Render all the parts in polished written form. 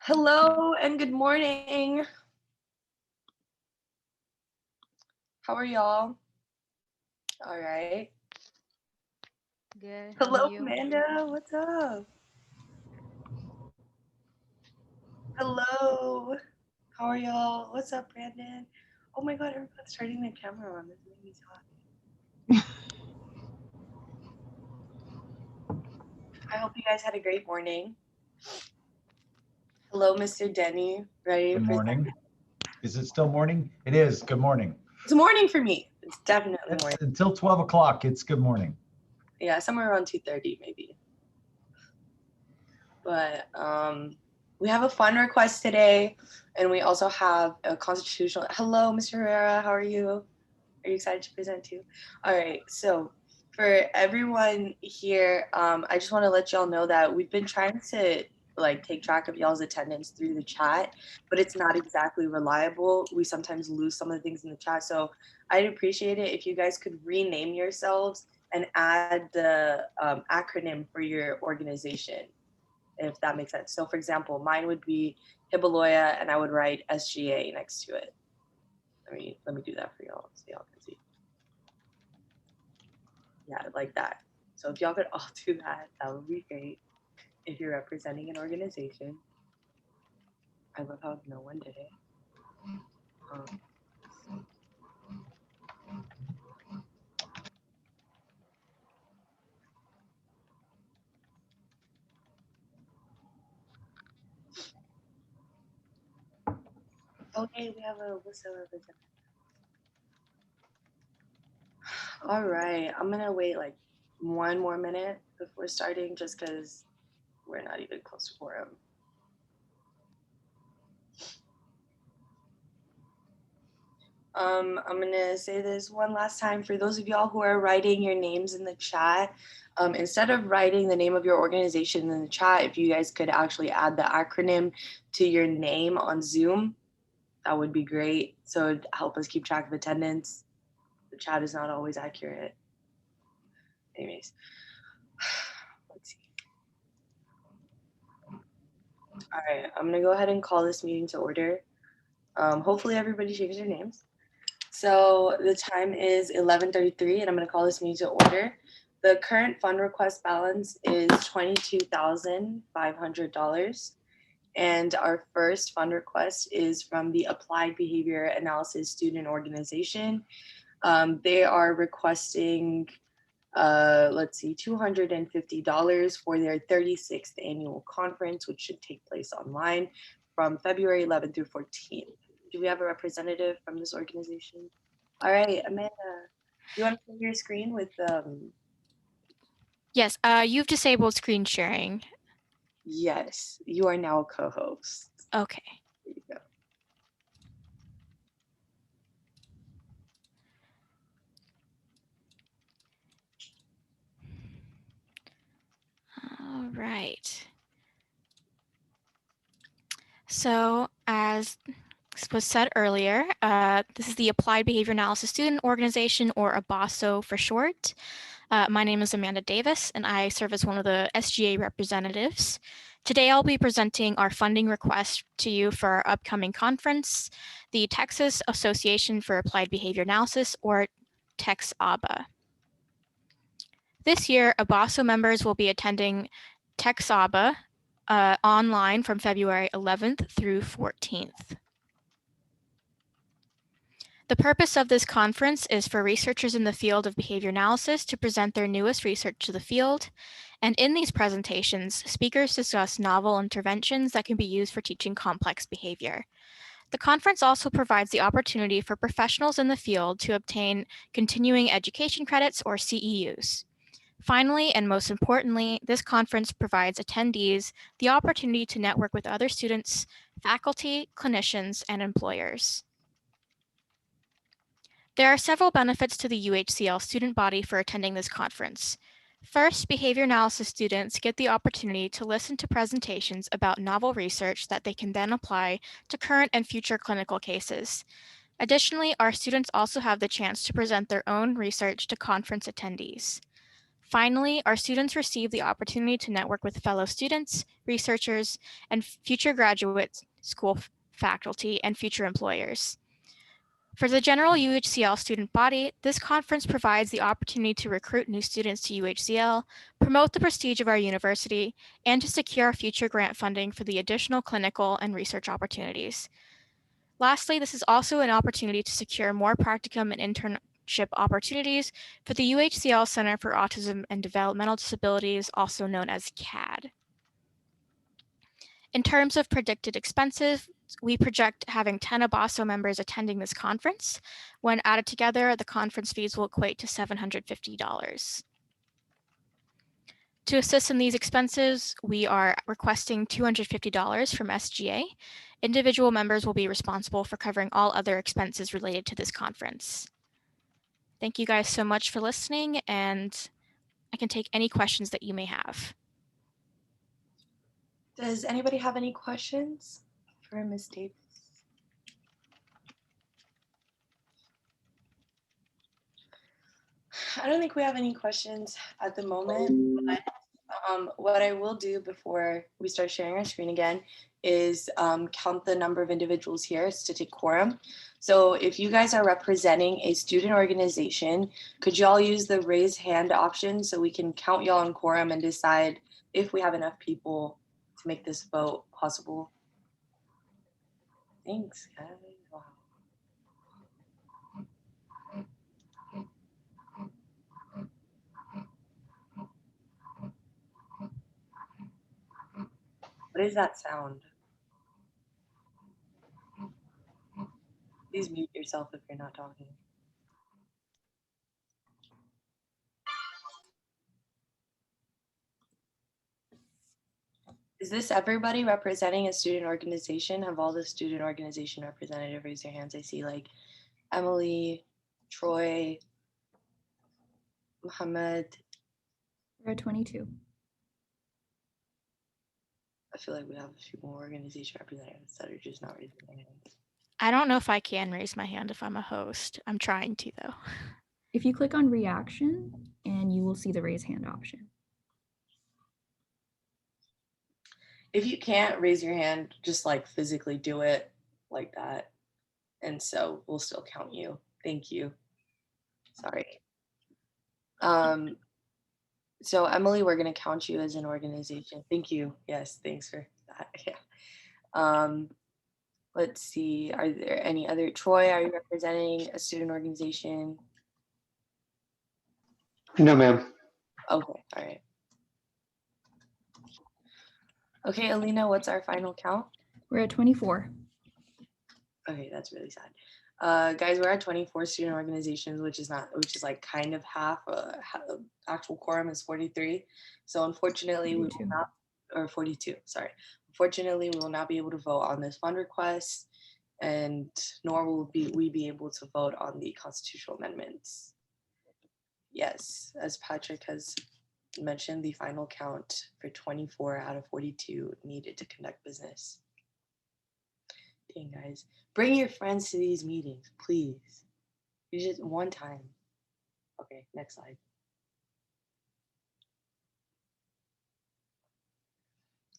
Hello and good morning. How are y'all? All right. Good. How are Hello, you? Amanda. What's up? Hello. How are y'all? What's up, Brandon? Oh my God, everyone's turning their camera on. This made me talk. I hope you guys had a great morning. Hello, Mr. Denny. Ready to Good present? morning. Is it still morning? It is. Good morning. It's morning for me. It's definitely morning. Until 12 o'clock, it's good morning. Yeah, somewhere around 2:30 maybe. But we have a fun request today, and we also have a constitutional. Hello, Mr. Herrera. How are you? Are you excited to present too? All right. So for everyone here, I just want to let y'all know that we've been trying to take track of y'all's attendance through the chat, but it's not exactly reliable. We sometimes lose some of the things in the chat. So I'd appreciate it if you guys could rename yourselves and add the acronym for your organization, if that makes sense. So for example, mine would be Hibaloya, and I would write SGA next to it. Let me do that for y'all so y'all can see. Yeah, like that. So if y'all could all do that, that would be great. If you're representing an organization, I love how no one did it. Um, okay, we have a list of representatives. All right, I'm gonna wait like one more minute before starting, just because we're not even close to quorum. I'm gonna say this one last time for those of y'all who are writing your names in the chat. Instead of writing the name of your organization in the chat, if you guys could actually add the acronym to your name on Zoom, that would be great. So it'd help us keep track of attendance. The chat is not always accurate. Anyways, let's see. All right, I'm gonna go ahead and call this meeting to order. Hopefully everybody shares their names. So the time is 11:33, and I'm going to call this meeting to order. The current fund request balance is $22,500. And our first fund request is from the Applied Behavior Analysis Student Organization. They are requesting, $250 for their 36th annual conference, which should take place online from February 11th through 14th. Do we have a representative from this organization? All right, Amanda, do you want to share your screen with Yes, you've disabled screen sharing. Yes, you are now a co-host. Okay. There you go. All right. So as was said earlier, this is the Applied Behavior Analysis Student Organization, or ABASO for short. My name is Amanda Davis, and I serve as one of the SGA representatives. Today, I'll be presenting our funding request to you for our upcoming conference, the Texas Association for Applied Behavior Analysis, or TexABA. This year, ABASO members will be attending TexABA online from February 11th through 14th. The purpose of this conference is for researchers in the field of behavior analysis to present their newest research to the field, and in these presentations, speakers discuss novel interventions that can be used for teaching complex behavior. The conference also provides the opportunity for professionals in the field to obtain continuing education credits, or CEUs. Finally, and most importantly, this conference provides attendees the opportunity to network with other students, faculty, clinicians, and employers. There are several benefits to the UHCL student body for attending this conference. First, behavior analysis students get the opportunity to listen to presentations about novel research that they can then apply to current and future clinical cases. Additionally, our students also have the chance to present their own research to conference attendees. Finally, our students receive the opportunity to network with fellow students, researchers, and future graduate school faculty and future employers. For the general UHCL student body, this conference provides the opportunity to recruit new students to UHCL, promote the prestige of our university, and to secure future grant funding for the additional clinical and research opportunities. Lastly, this is also an opportunity to secure more practicum and internship opportunities for the UHCL Center for Autism and Developmental Disabilities, also known as CAD. In terms of predicted expenses, we project having 10 ABASO members attending this conference. When added together, the conference fees will equate to $750. To assist in these expenses, we are requesting $250 from SGA. Individual members will be responsible for covering all other expenses related to this conference. Thank you guys so much for listening, and I can take any questions that you may have. Does anybody have any questions for Ms. Davis? I don't think we have any questions at the moment, but what I will do before we start sharing our screen again is count the number of individuals here to take quorum. So if you guys are representing a student organization, could you all use the raise hand option so we can count y'all in quorum and decide if we have enough people to make this vote possible? Thanks, guys. Wow. What is that sound? Please mute yourself if you're not talking. Is this everybody representing a student organization? Have all the student organization representative raise their hands? I see like Emily, Troy, Muhammad. We're at 22. I feel like we have a few more organization representatives that are just not raising their hands. I don't know if I can raise my hand if I'm a host. I'm trying to, though. If you click on reaction, and you will see the raise hand option. If you can't raise your hand, just like physically do it like that. And so we'll still count you. Thank you. Sorry. So Emily, we're gonna count you as an organization. Thank you. Yes, thanks for that. Yeah. Let's see, are there any other, Troy, are you representing a student organization? No, ma'am. Okay, all right. Okay, Alina, what's our final count? We're at 24. Okay, that's really sad. Guys, we're at 24 student organizations, which is like kind of half. Actual quorum is 43. So unfortunately, 42. we will not, or 42, sorry. Unfortunately, we will not be able to vote on this fund request, and nor will we be able to vote on the constitutional amendments. Yes, as Patrick has mentioned, the final count for 24 out of 42 needed to conduct business. Dang, guys. Bring your friends to these meetings, please. You just one time. Okay, next slide.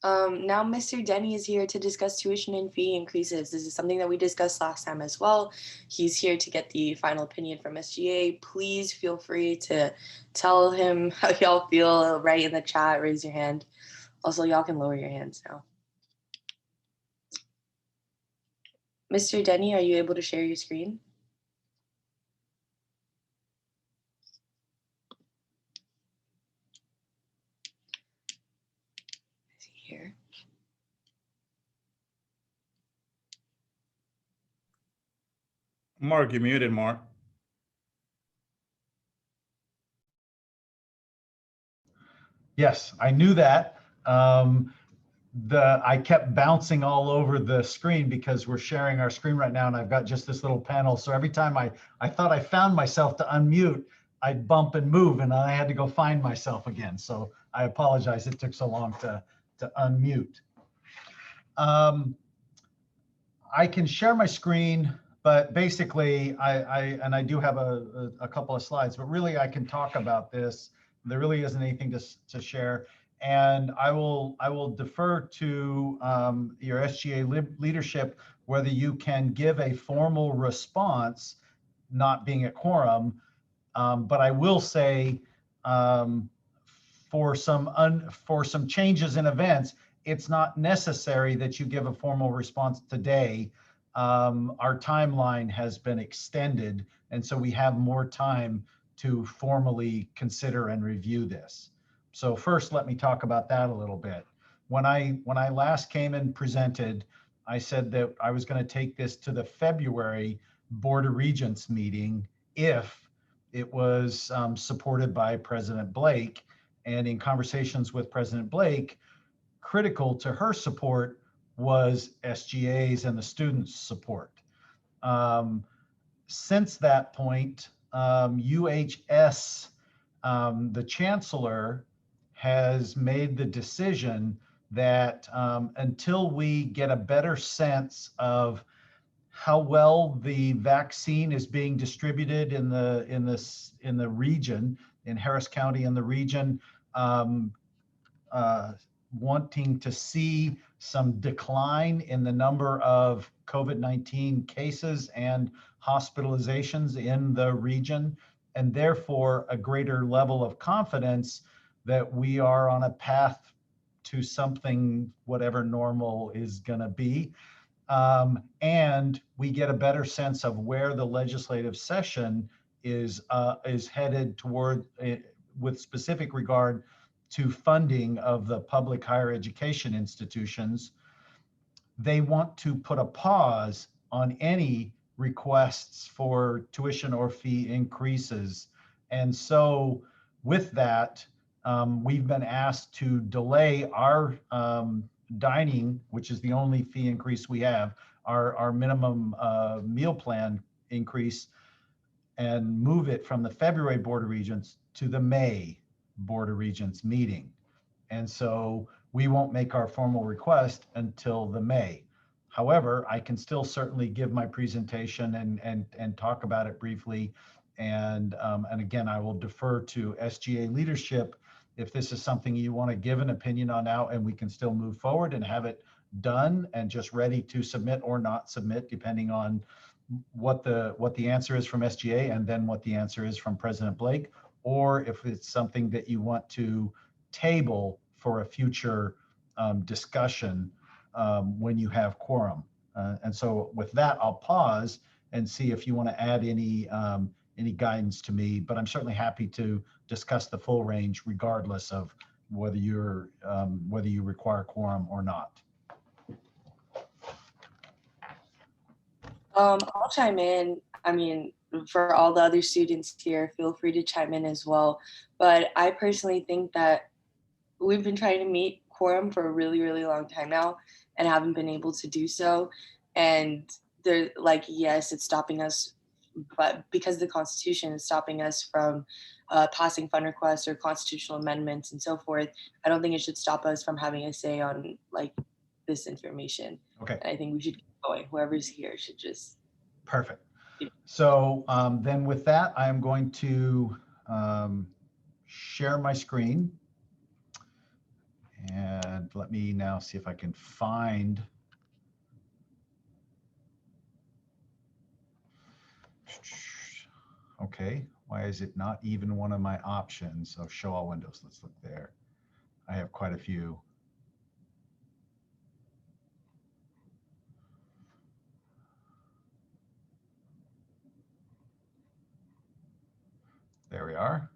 Now Mr. Denny is here to discuss tuition and fee increases. This is something that we discussed last time as well. He's here to get the final opinion from SGA. Please feel free to tell him how y'all feel, right in the chat, raise your hand. Also, y'all can lower your hands now. Mr. Denny, are you able to share your screen? Is he here? Mark, you're muted, Mark. Yes, I knew that. I kept bouncing all over the screen because we're sharing our screen right now and I've got just this little panel. So every time I thought I found myself to unmute, I'd bump and move and I had to go find myself again. So I apologize it took so long to unmute. I can share my screen, but basically I do have a couple of slides, but really I can talk about this there really isn't anything to share. And I will defer to your SGA leadership whether you can give a formal response, not being a quorum. But I will say, for some changes in events, it's not necessary that you give a formal response today. Our timeline has been extended, and so we have more time to formally consider and review this. So first, let me talk about that a little bit. When I last came and presented, I said that I was going to take this to the February Board of Regents meeting if it was supported by President Blake. And in conversations with President Blake, critical to her support was SGA's and the students' support. Since that point, UHS, the chancellor, has made the decision that until we get a better sense of how well the vaccine is being distributed in the region, in Harris County and the region, wanting to see some decline in the number of COVID-19 cases and hospitalizations in the region, and therefore a greater level of confidence that we are on a path to something, whatever normal is going to be. And we get a better sense of where the legislative session is headed toward, with specific regard to funding of the public higher education institutions. They want to put a pause on any requests for tuition or fee increases. And so with that, we've been asked to delay our dining, which is the only fee increase we have, our minimum meal plan increase, and move it from the February Board of Regents to the May Board of Regents meeting. And so we won't make our formal request until the May. However, I can still certainly give my presentation and talk about it briefly. And again, I will defer to SGA leadership if this is something you want to give an opinion on now, and we can still move forward and have it done and just ready to submit or not submit, depending on what the answer is from SGA and then what the answer is from President Blake, or if it's something that you want to table for a future discussion when you have quorum. And so with that, I'll pause and see if you want to add any guidance to me, but I'm certainly happy to discuss the full range regardless of whether you require quorum or not. I'll chime in. I mean, for all the other students here, feel free to chime in as well. But I personally think that we've been trying to meet quorum for a really, really long time now and haven't been able to do so. And they're like, yes, it's stopping us, but because the Constitution is stopping us from passing fund requests or constitutional amendments and so forth, I don't think it should stop us from having a say on like this information. Okay. And I think we should keep going. Whoever's here should just. Perfect. So then with that, I'm going to share my screen. And let me now see if I can find. Okay, why is it not even one of my options? Oh, show all windows. Let's look there. I have quite a few. There we are.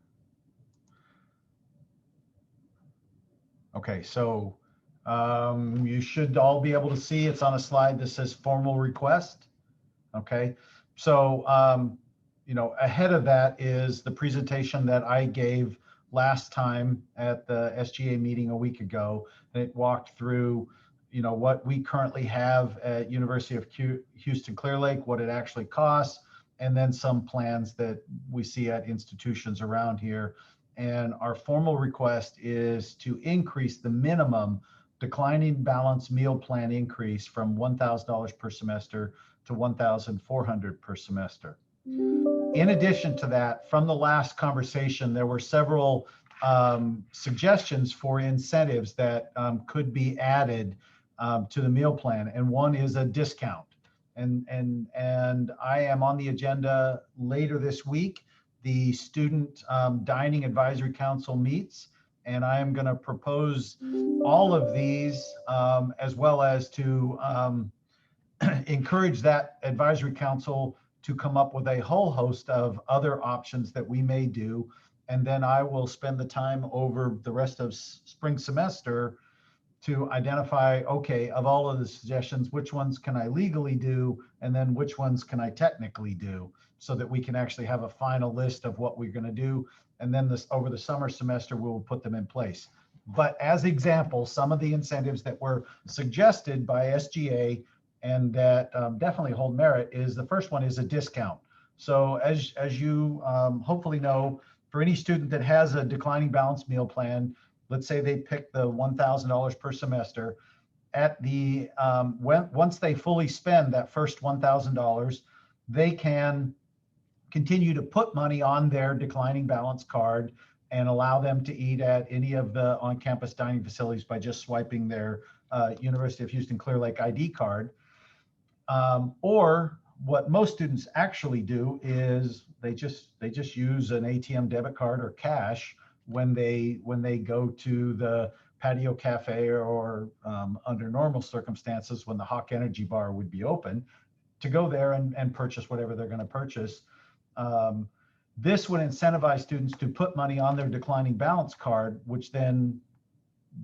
Okay, so you should all be able to see it's on a slide that says formal request. Okay, so you know, ahead of that is the presentation that I gave last time at the SGA meeting a week ago. And it walked through, you know, what we currently have at University of Houston Clear Lake, what it actually costs, and then some plans that we see at institutions around here. And our formal request is to increase the minimum declining balance meal plan increase from $1,000 per semester to $1,400 per semester. In addition to that, from the last conversation, there were several suggestions for incentives that could be added to the meal plan, and one is a discount. And I am on the agenda later this week. The Student Dining Advisory Council meets, and I am going to propose all of these, as well as to encourage that advisory council to come up with a whole host of other options that we may do. And then I will spend the time over the rest of spring semester to identify, okay, of all of the suggestions, which ones can I legally do, and then which ones can I technically do, so that we can actually have a final list of what we're going to do. And then this, over the summer semester, we'll put them in place. But as examples, some of the incentives that were suggested by SGA and that definitely hold merit is, the first one is a discount. So as you hopefully know, for any student that has a declining balanced meal plan, let's say they pick the $1,000 per semester, at the once they fully spend that first $1,000, they can continue to put money on their declining balance card and allow them to eat at any of the on-campus dining facilities by just swiping their University of Houston Clear Lake ID card. Or what most students actually do is they just use an ATM debit card or cash when they go to the patio cafe, or under normal circumstances when the Hawk Energy Bar would be open, to go there and purchase whatever they're going to purchase. This would incentivize students to put money on their declining balance card, which then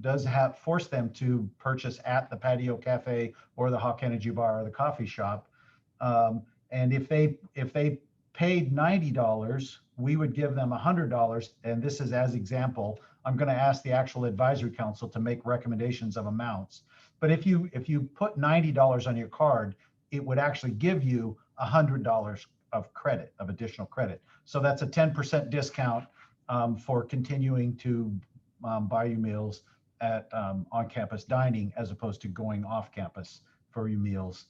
does force them to purchase at the patio cafe or the Hawk Energy Bar or the coffee shop. And if they paid $90, we would give them $100. And this is as example. I'm going to ask the actual advisory council to make recommendations of amounts. But if you put $90 on your card, it would actually give you $100 of credit, of additional credit. So that's a 10% discount for continuing to buy you meals at on-campus dining, as opposed to going off-campus for your meals.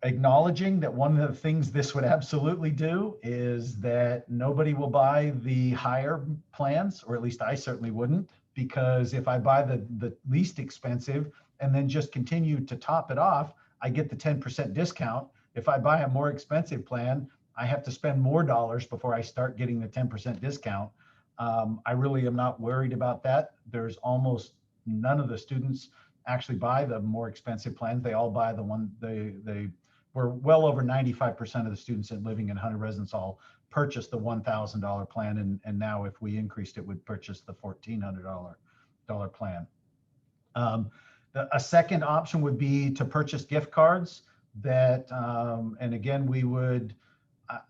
Acknowledging that one of the things this would absolutely do is that nobody will buy the higher plans, or at least I certainly wouldn't, because if I buy the least expensive and then just continue to top it off, I get the 10% discount. If I buy a more expensive plan, I have to spend more dollars before I start getting the 10% discount. I really am not worried about that. There's almost none of the students actually buy the more expensive plans. They all buy the one, we're well over 95% of the students living in Hunter Residence Hall purchased the $1,000 plan. And now if we increased it, would purchase the $1,400 plan. A second option would be to purchase gift cards that, and again, we would,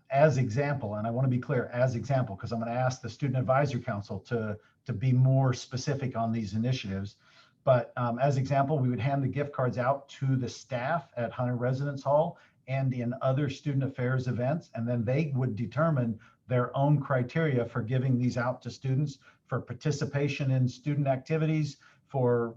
as example, and I want to be clear, as example, because I'm going to ask the Student Advisory Council to be more specific on these initiatives. But as example, we would hand the gift cards out to the staff at Hunter Residence Hall and in other student affairs events, and then they would determine their own criteria for giving these out to students for participation in student activities, for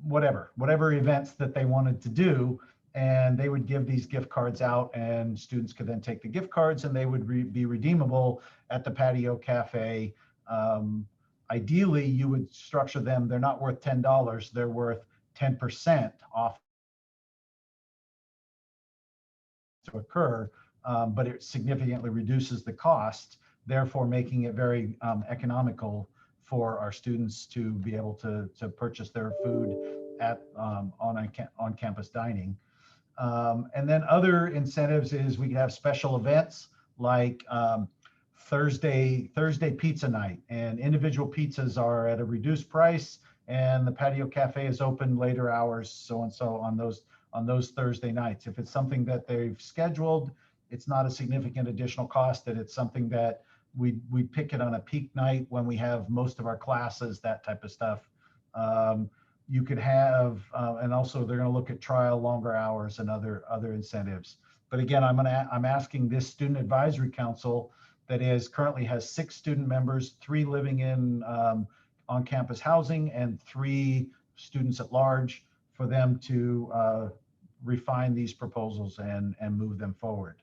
whatever events that they wanted to do. And they would give these gift cards out, and students could then take the gift cards, and they would be redeemable at the patio cafe. Ideally, you would structure them, they're not worth $10, they're worth 10% off to occur, but it significantly reduces the cost, therefore making it very economical for our students to be able to purchase their food at on-campus dining. And then other incentives is we could have special events like Thursday pizza night, and individual pizzas are at a reduced price, and the patio cafe is open later hours, so and so on those Thursday nights. If it's something that they've scheduled, it's not a significant additional cost, that it's something that we pick it on a peak night when we have most of our classes, that type of stuff. You could have, and also they're going to look at trial, longer hours, and other incentives. But again, I'm asking this Student Advisory Council that currently has 6 student members, 3 living in on-campus housing and 3 students at large, for them to refine these proposals and move them forward.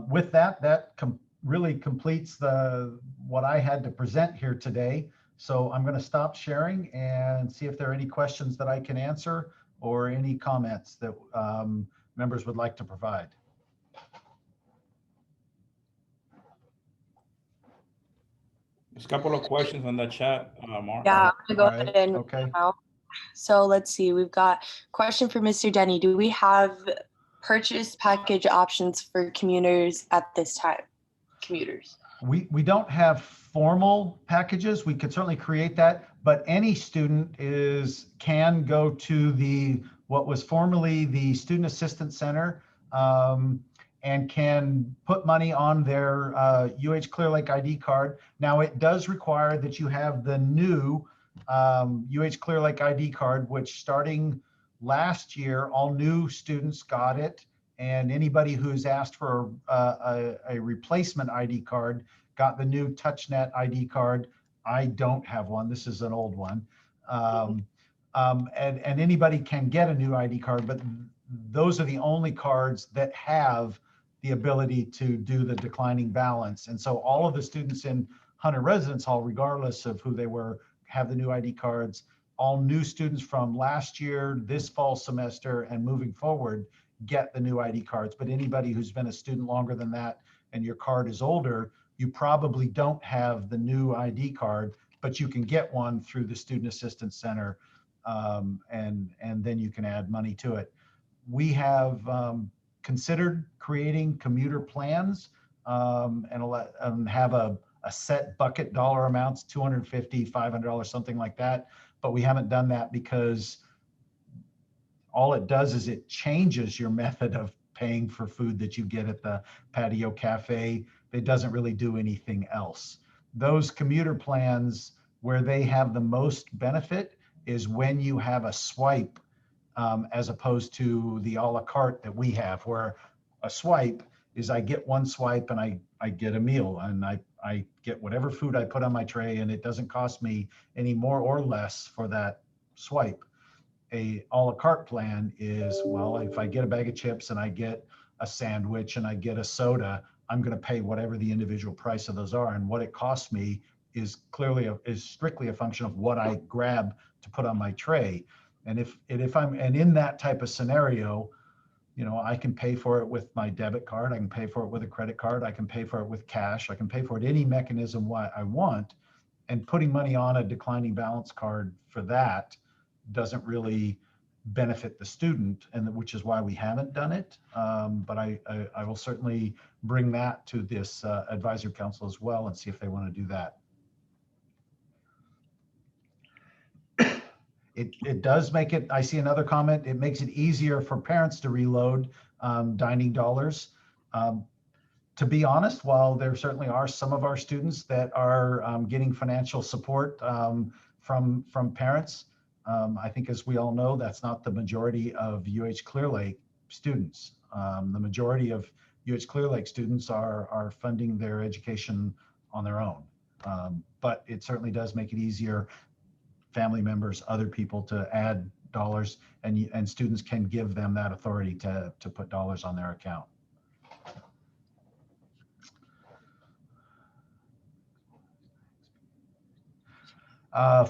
With that really completes what I had to present here today. So I'm going to stop sharing and see if there are any questions that I can answer or any comments that members would like to provide. There's a couple of questions on the chat, Mark. Yeah, I'm gonna go All ahead and right, okay. now. So let's see. We've got question for Mr. Denny. Do we have purchase package options for commuters at this time? Commuters. We don't have formal packages. We could certainly create that, but any student can go to what was formerly the Student Assistance Center and can put money on their UH Clear Lake ID card. Now it does require that you have the new UH Clear Lake ID card, which starting last year, all new students got it. And anybody who's asked for a replacement ID card got the new TouchNet ID card. I don't have one. This is an old one. And anybody can get a new ID card, but those are the only cards that have the ability to do the declining balance. And so all of the students in Hunter Residence Hall, regardless of who they were, have the new ID cards. All new students from last year, this fall semester, and moving forward get the new ID cards. But anybody who's been a student longer than that and your card is older, you probably don't have the new ID card, but you can get one through the Student Assistance Center, and then you can add money to it. We have considered creating commuter plans and have a set bucket dollar amounts, $250, $500, something like that. But we haven't done that because all it does is it changes your method of paying for food that you get at the patio cafe. It doesn't really do anything else. Those commuter plans where they have the most benefit is when you have a swipe as opposed to the a la carte that we have, where a swipe is I get one swipe and I get a meal and I get whatever food I put on my tray, and it doesn't cost me any more or less for that swipe. A a la carte plan is, well, if I get a bag of chips and I get a sandwich and I get a soda, I'm going to pay whatever the individual price of those are, and what it costs me is strictly a function of what I grab to put on my tray. And if I'm in that type of scenario, you know, I can pay for it with my debit card, I can pay for it with a credit card, I can pay for it with cash, I can pay for it any mechanism I want, and putting money on a declining balance card for that doesn't really benefit the student, and which is why we haven't done it. But I will certainly bring that to this advisory council as well and see if they want to do that. It does make it, I see another comment, it makes it easier for parents to reload dining dollars. To be honest, while there certainly are some of our students that are getting financial support from parents, I think, as we all know, that's not the majority of UH Clear Lake students. The majority of UH Clear Lake students are funding their education on their own. But it certainly does make it easier, family members, other people, to add dollars, and students can give them that authority to put dollars on their account.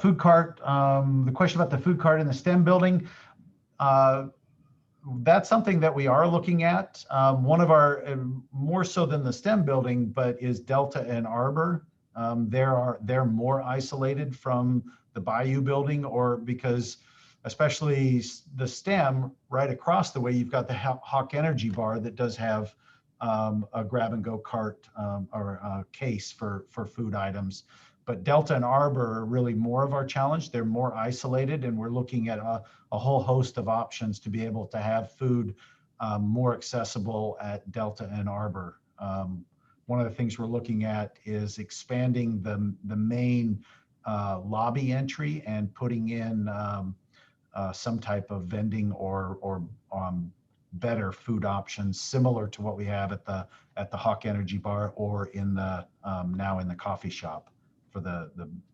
Food cart, the question about the food cart in the STEM building, that's something that we are looking at. One of our, more so than the STEM building, but is Delta and Arbor. They're more isolated from the Bayou building, or because especially the STEM right across the way, you've got the Hawk Energy Bar that does have a grab and go cart or a case for food items. But Delta and Arbor are really more of our challenge. They're more isolated, and we're looking at a whole host of options to be able to have food more accessible at Delta and Arbor. One of the things we're looking at is expanding the main lobby entry and putting in some type of vending or better food options similar to what we have at the Hawk Energy Bar, or in the now in the coffee shop for the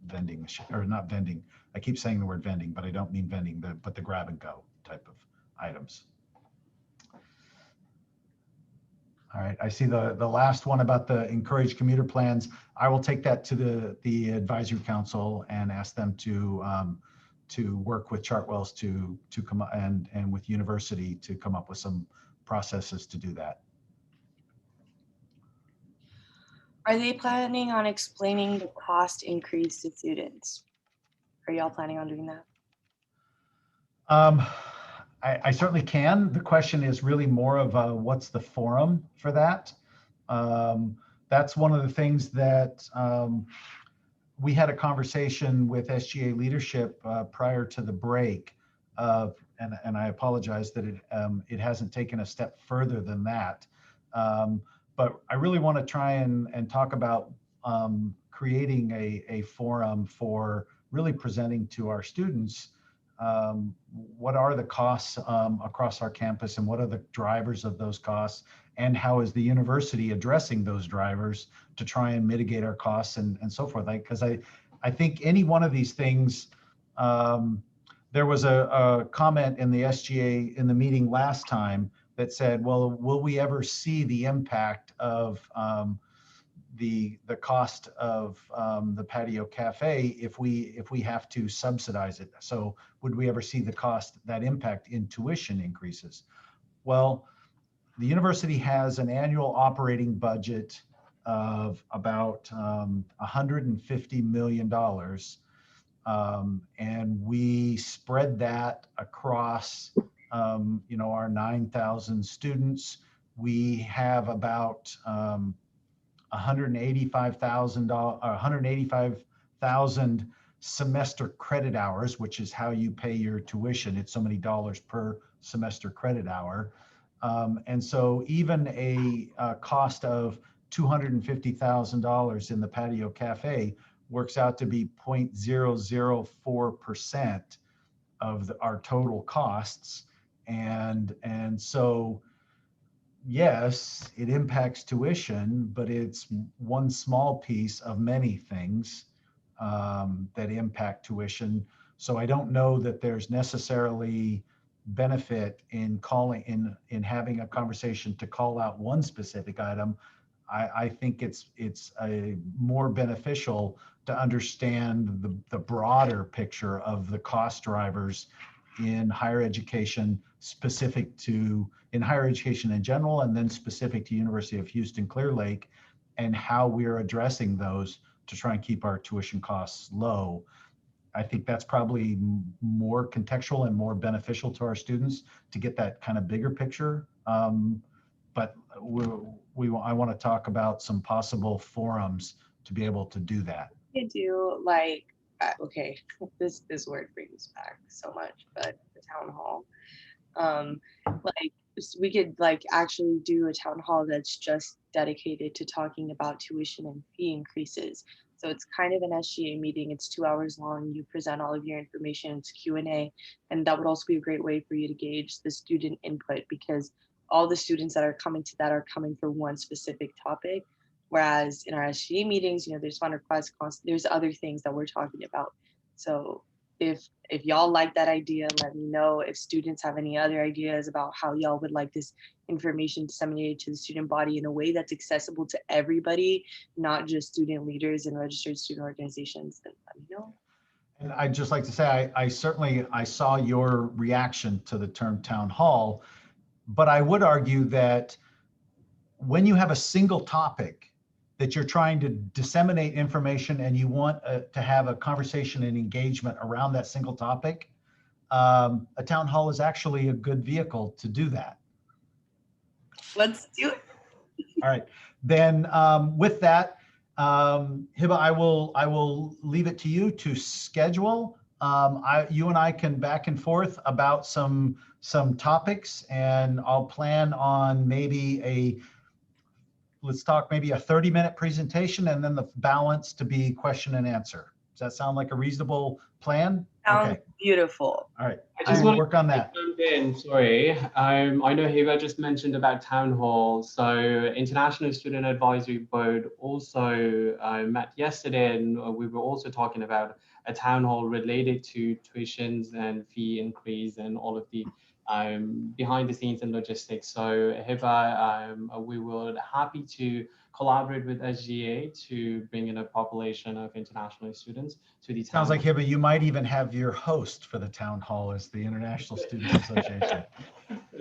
vending machine, or not vending. I keep saying the word vending, but I don't mean vending, but the grab and go type of items. All right, I see the last one about the encourage commuter plans. I will take that to the advisory council and ask them to work with Chartwells to come up and with university to come up with some processes to do that. Are they planning on explaining the cost increase to students? Are y'all planning on doing that? I certainly can. The question is really more of what's the forum for that? That's one of the things that we had a conversation with SGA leadership prior to the break of, and I apologize that it hasn't taken a step further than that. But I really want to try and talk about creating a forum for really presenting to our students what are the costs across our campus and what are the drivers of those costs, and how is the university addressing those drivers to try and mitigate our costs and so forth. Because I think any one of these things, there was a comment in the SGA in the meeting last time that said, well, will we ever see the impact of the cost of the patio cafe if we have to subsidize it? So would we ever see the cost, that impact in tuition increases? Well, the university has an annual operating budget of about $150 million. And we spread that across our 9,000 students. We have about 185,000 semester credit hours, which is how you pay your tuition. It's so many dollars per semester credit hour. And so even a cost of $250,000 in the patio cafe works out to be 0.004% of our total costs. And so, yes, it impacts tuition, but it's one small piece of many things that impact tuition. So I don't know that there's necessarily benefit in having a conversation to call out one specific item. I think it's more beneficial to understand the broader picture of the cost drivers in higher education, in higher education in general, and then specific to University of Houston Clear Lake, and how we're addressing those to try and keep our tuition costs low. I think that's probably more contextual and more beneficial to our students to get that kind of bigger picture. But I want to talk about some possible forums to be able to do that. You do okay, this word brings back so much, but the town hall, we could actually do a town hall that's just dedicated to talking about tuition and fee increases. So it's kind of an SGA meeting. It's 2 hours long. You present all of your information. It's Q&A, and that would also be a great way for you to gauge the student input, because all the students that are coming to that are coming for one specific topic. Whereas in our SGA meetings, there's fund requests, there's other things that we're talking about. So if y'all like that idea, let me know. If students have any other ideas about how y'all would like this information disseminated to the student body in a way that's accessible to everybody, not just student leaders and registered student organizations, then let me know. And I'd just like to say, I saw your reaction to the term town hall, but I would argue that when you have a single topic that you're trying to disseminate information and you want to have a conversation and engagement around that single topic, a town hall is actually a good vehicle to do that. Let's do it. All right, then with that, Hiba, I will leave it to you to schedule. You and I can back and forth about some topics, and I'll plan on maybe let's talk maybe a 30-minute presentation and then the balance to be question and answer. Does that sound like a reasonable plan? Sounds okay. Beautiful. All right, I just want to work on that. Jump in, sorry. I know Hiba just mentioned about town hall. So International Student Advisory Board also met yesterday, and we were also talking about a town hall related to tuitions and fee increase and all of the behind the scenes and logistics. So Hiba, we would happy to collaborate with SGA to bring in a population of international students to the town. Sounds like Hiba, you might even have your host for the town hall as the International Students Association.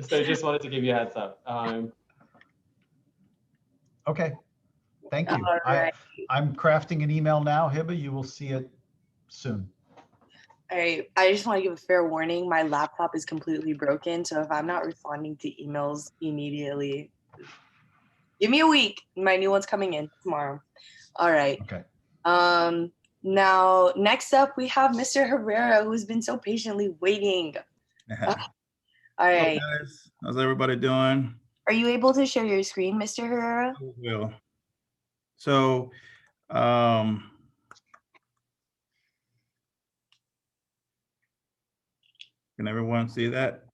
So just wanted to give you a heads up. Okay, thank you. All right. I'm crafting an email now, Hiba. You will see it soon. All right. I just want to give a fair warning. My laptop is completely broken. So if I'm not responding to emails immediately, give me a week. My new one's coming in tomorrow. All right. Okay. Now, next up, we have Mr. Herrera, who's been so patiently waiting. All right. Hey guys, how's everybody doing? Are you able to share your screen, Mr. Herrera? I will. So, can everyone see that?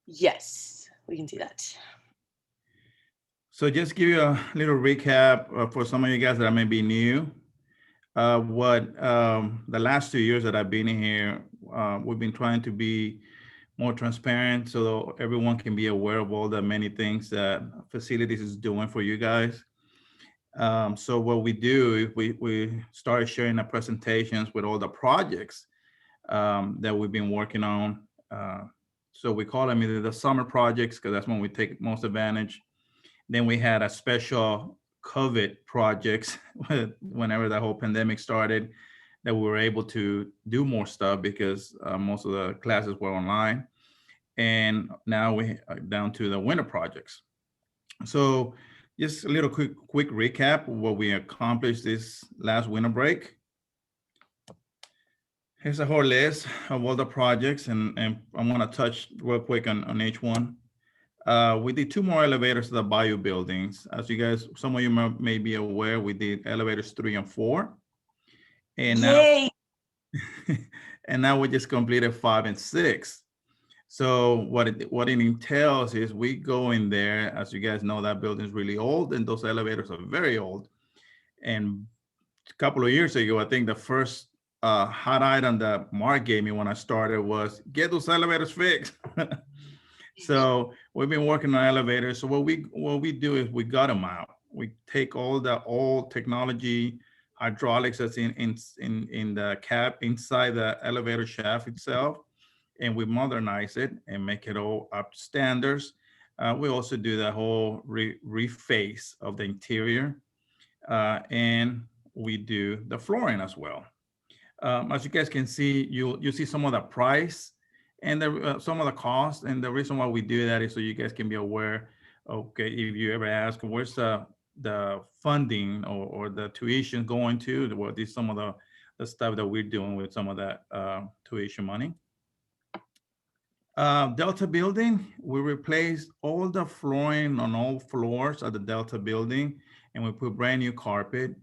Yes, we can see that. So just give you a little recap for some of you guys that may be new. The last 2 years that I've been here, we've been trying to be more transparent so everyone can be aware of all the many things that facilities is doing for you guys. So what we do, we started sharing the presentations with all the projects that we've been working on. So we call them either the summer projects, because that's when we take most advantage. Then we had a special COVID projects whenever the whole pandemic started, that we were able to do more stuff because most of the classes were online. And now we are down to the winter projects. So just a little quick recap of what we accomplished this last winter break. Here's a whole list of all the projects, and I want to touch real quick on each one. We did 2 more elevators to the Bayou buildings. As you guys, some of you may be aware, we did elevators 3 and 4. And Yay! now, and now we just completed 5 and 6. So what it entails is we go in there, as you guys know, that building is really old and those elevators are very old. And a couple of years ago, I think the first hot item that Mark gave me when I started was get those elevators fixed. So we've been working on elevators. So what we do is we gut them out. We take all the old technology, hydraulics that's in the cab inside the elevator shaft itself, and we modernize it and make it all up to standards. We also do the whole reface of the interior, and we do the flooring as well. As you guys can see, you see some of the price and some of the cost. And the reason why we do that is so you guys can be aware. Okay, if you ever ask, where's the funding or the tuition going to? What is some of the stuff that we're doing with some of that tuition money? Delta building, we replaced all the flooring on all floors of the Delta building, and we put brand new carpet.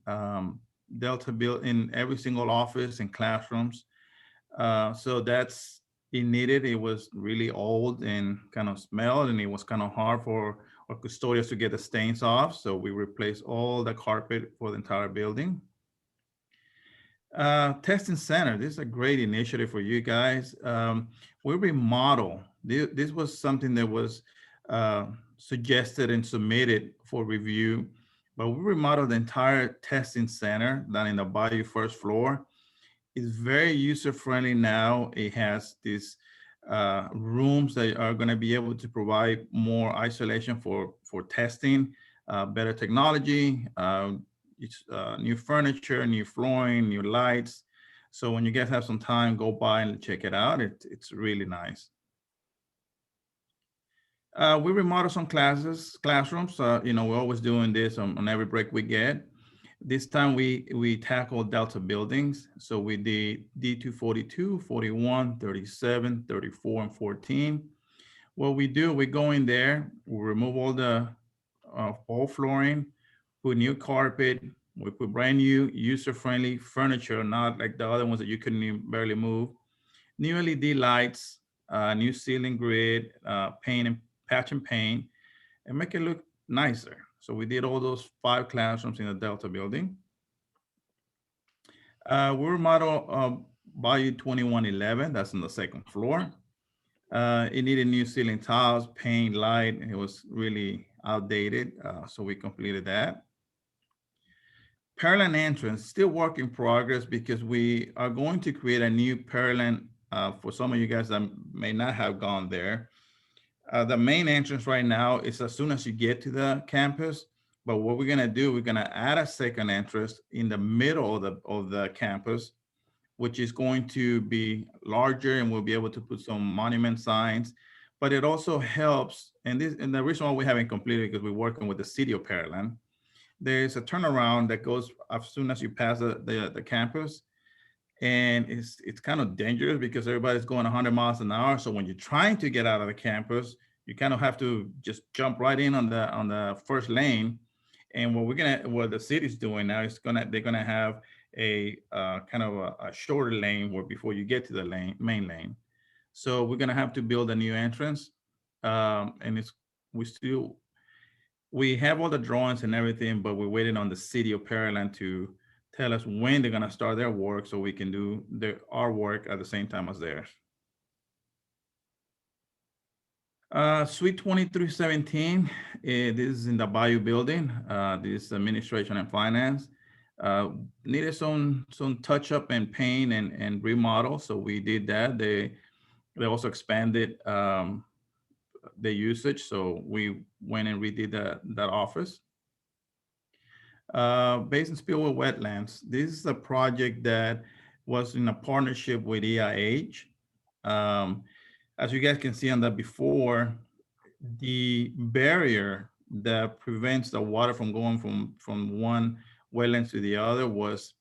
Delta built in every single office and classrooms. So that's it needed. It was really old and kind of smelled, and it was kind of hard for our custodians to get the stains off. So we replaced all the carpet for the entire building. Testing center, this is a great initiative for you guys. We remodel. This was something that was suggested and submitted for review, but we remodeled the entire testing center down in the Bayou first floor. It's very user-friendly now. It has these rooms that are going to be able to provide more isolation for testing, better technology, new furniture, new flooring, new lights. So when you guys have some time, go by and check it out. It's really nice. We remodel some classrooms. We're always doing this on every break we get. This time we tackled Delta buildings. So we did D242, 41, 37, 34, and 14. What we do, we go in there, we remove all the all flooring, put new carpet, we put brand new user-friendly furniture, not like the other ones that you couldn't even barely move. New LED lights, new ceiling grid, paint and patch and paint, and make it look nicer. So we did all those 5 classrooms in the Delta building. We remodel Bayou 2111. That's on the second floor. It needed new ceiling tiles, paint, light. It was really outdated, so we completed that. Pearland entrance, still work in progress because we are going to create a new Pearland for some of you guys that may not have gone there. The main entrance right now is as soon as you get to the campus. But what we're gonna do, we're gonna add a second entrance in the middle of the campus, which is going to be larger, and we'll be able to put some monument signs. But it also helps, and the reason why we haven't completed because we're working with the city of Pearland. There's a turnaround that goes as soon as you pass the campus, and it's kind of dangerous because everybody's going 100 miles an hour. So when you're trying to get out of the campus, you kind of have to just jump right in on the first lane. And what the city's doing now is they're gonna have a kind of a shorter lane where before you get to the main lane. So we're gonna have to build a new entrance, and we still we have all the drawings and everything, but we're waiting on the city of Pearland to tell us when they're gonna start their work so we can do our work at the same time as theirs. Suite 2317, this is in the Bayou building. This is administration and finance. Needed some touch up and paint and remodel, so we did that. They also expanded the usage, so we went and redid that office. Basin spillway wetlands. This is a project that was in a partnership with EIH. As you guys can see on that before, the barrier that prevents the water from going from one wetland to the other was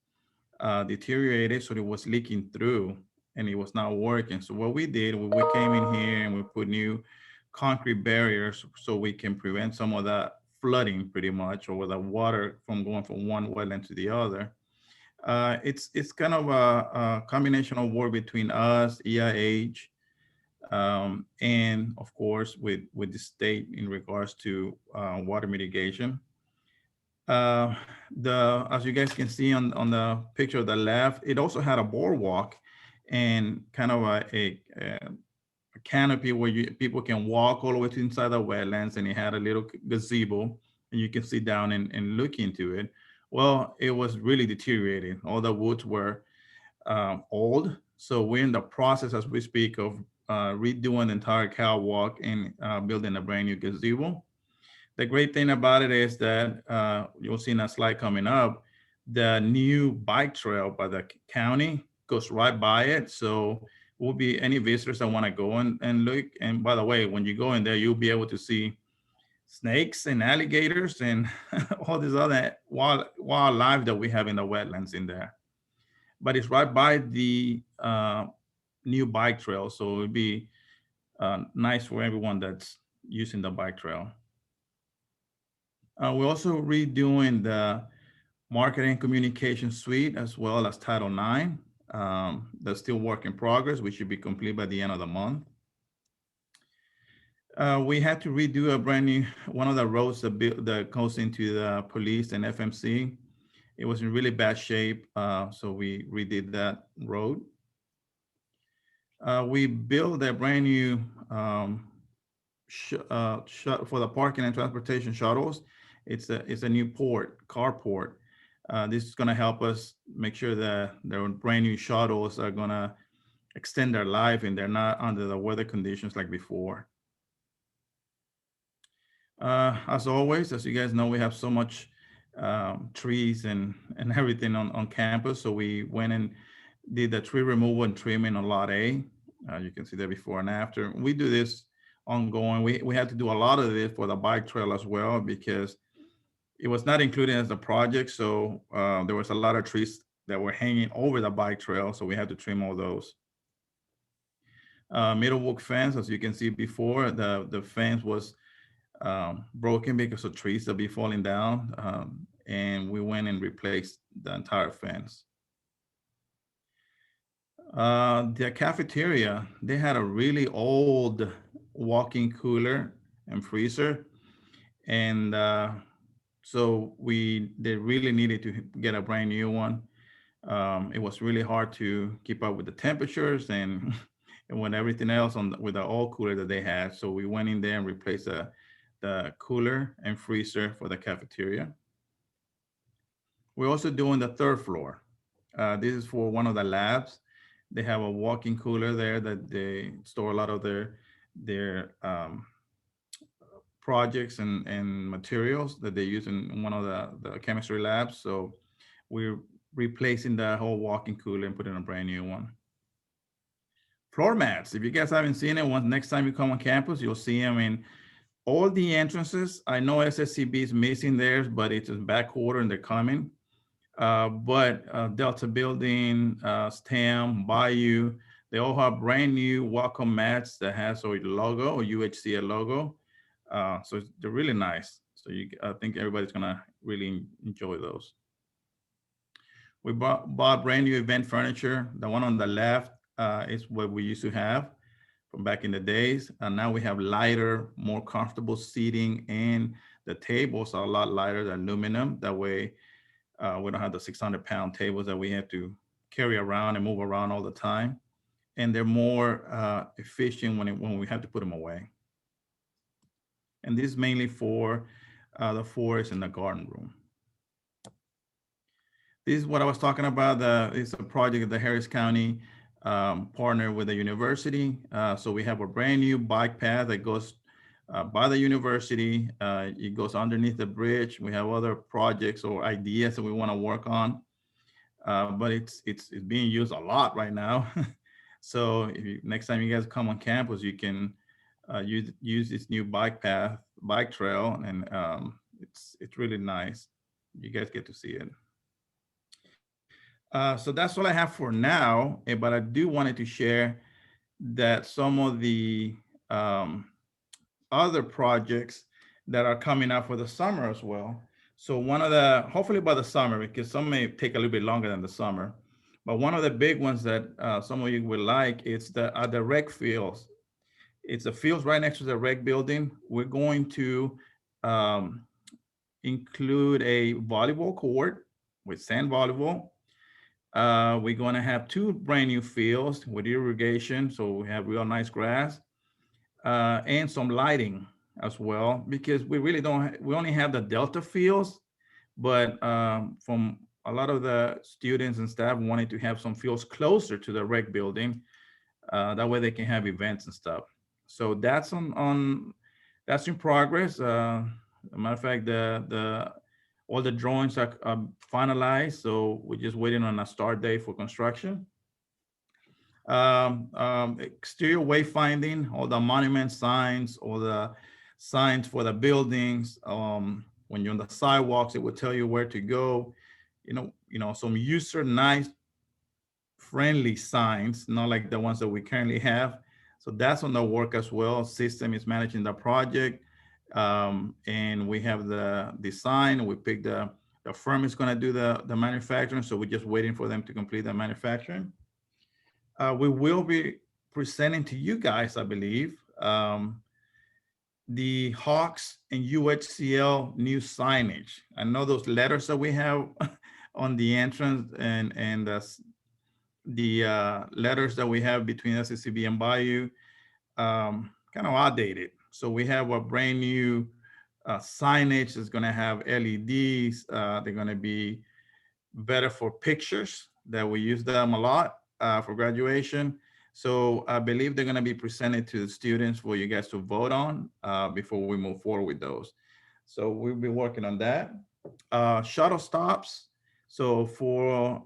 deteriorated, so it was leaking through and it was not working. So what we did, we came in here and we put new concrete barriers so we can prevent some of that flooding pretty much, or the water from going from one wetland to the other. It's kind of a combination of work between us, EIH, and of course with the state in regards to water mitigation. As you guys can see on the picture of the left, it also had a boardwalk and kind of a canopy where people can walk all the way to inside the wetlands, and it had a little gazebo and you can sit down and look into it. Well, it was really deteriorating. All the woods were old. So we're in the process as we speak of redoing the entire catwalk and building a brand new gazebo. The great thing about it is that you'll see in that slide coming up, the new bike trail by the county goes right by it. So will be any visitors that want to go and look. And by the way, when you go in there, you'll be able to see snakes and alligators and all this other wildlife that we have in the wetlands in there. But it's right by the new bike trail. So it'll be nice for everyone that's using the bike trail. We're also redoing the marketing communication suite as well as Title IX. That's still work in progress. We should be complete by the end of the month. We had to redo a brand new, one of the roads that goes into the police and FMC. It was in really bad shape, so we redid that road. We built a brand new for the parking and transportation shuttles. It's a new carport. This is going to help us make sure that their brand new shuttles are going to extend their life and they're not under the weather conditions like before. As always, as you guys know, we have so much trees and everything on campus. So we went and did the tree removal and trimming on Lot A. You can see that before and after. We do this ongoing. We had to do a lot of this for the bike trail as well because it was not included as a project. So there was a lot of trees that were hanging over the bike trail. So we had to trim all those. Middlewood fence, as you can see before, the fence was broken because of trees that be falling down. And we went and replaced the entire fence. The cafeteria, they had a really old walk-in cooler and freezer. And so they really needed to get a brand new one. It was really hard to keep up with the temperatures and and with everything else with the old cooler that they had. So we went in there and replaced the cooler and freezer for the cafeteria. We're also doing the third floor. This is for one of the labs. They have a walk-in cooler there that they store a lot of their projects and materials that they use in one of the chemistry labs. So we're replacing the whole walk-in cooler and putting a brand new one. Floor mats. If you guys haven't seen it, once next time you come on campus, you'll see them in all the entrances. I know SSCB is missing theirs, but it's in back quarter and they're coming. But Delta Building, STEM, Bayou, they all have brand new welcome mats that has a logo or UHCA logo. So they're really nice. So I think everybody's gonna really enjoy those. We bought brand new event furniture. The one on the left is what we used to have from back in the days. And now we have lighter, more comfortable seating, and the tables are a lot lighter than aluminum. That way, we don't have the 600-pound tables that we have to carry around and move around all the time. And they're more efficient when we have to put them away. And this is mainly for the forest and the garden room. This is what I was talking about. It's a project that the Harris County partnered with the university. So we have a brand new bike path that goes by the university. It goes underneath the bridge. We have other projects or ideas that we want to work on, but it's being used a lot right now. So if next time you guys come on campus, you can use this new bike path, bike trail, and it's really nice. You guys get to see it. So that's all I have for now, but I do wanted to share that some of the other projects that are coming up for the summer as well. So hopefully by the summer, because some may take a little bit longer than the summer, but one of the big ones that some of you will like is the rec fields. It's the fields right next to the rec building. We're going to include a volleyball court with sand volleyball. We're going to have 2 brand new fields with irrigation, so we have real nice grass, and some lighting as well, because we really we only have the Delta fields, but from a lot of the students and staff wanted to have some fields closer to the rec building. That way they can have events and stuff. So that's that's in progress. As a matter of fact, all the drawings are finalized, so we're just waiting on a start date for construction. Exterior wayfinding, all the monument signs, all the signs for the buildings. When you're on the sidewalks, it will tell you where to go. You know, some user nice, friendly signs, not like the ones that we currently have. So that's on the work as well. System is managing the project. And we have the design. We picked the firm is going to do the manufacturing. So we're just waiting for them to complete the manufacturing. We will be presenting to you guys, I believe, the Hawks and UHCL new signage. I know those letters that we have on the entrance and the letters that we have between SSCB and Bayou, kind of outdated. So we have a brand new signage that's going to have LEDs. They're going to be better for pictures, that we use them a lot for graduation. So I believe they're going to be presented to the students for you guys to vote on before we move forward with those. So we'll be working on that. Shuttle stops. So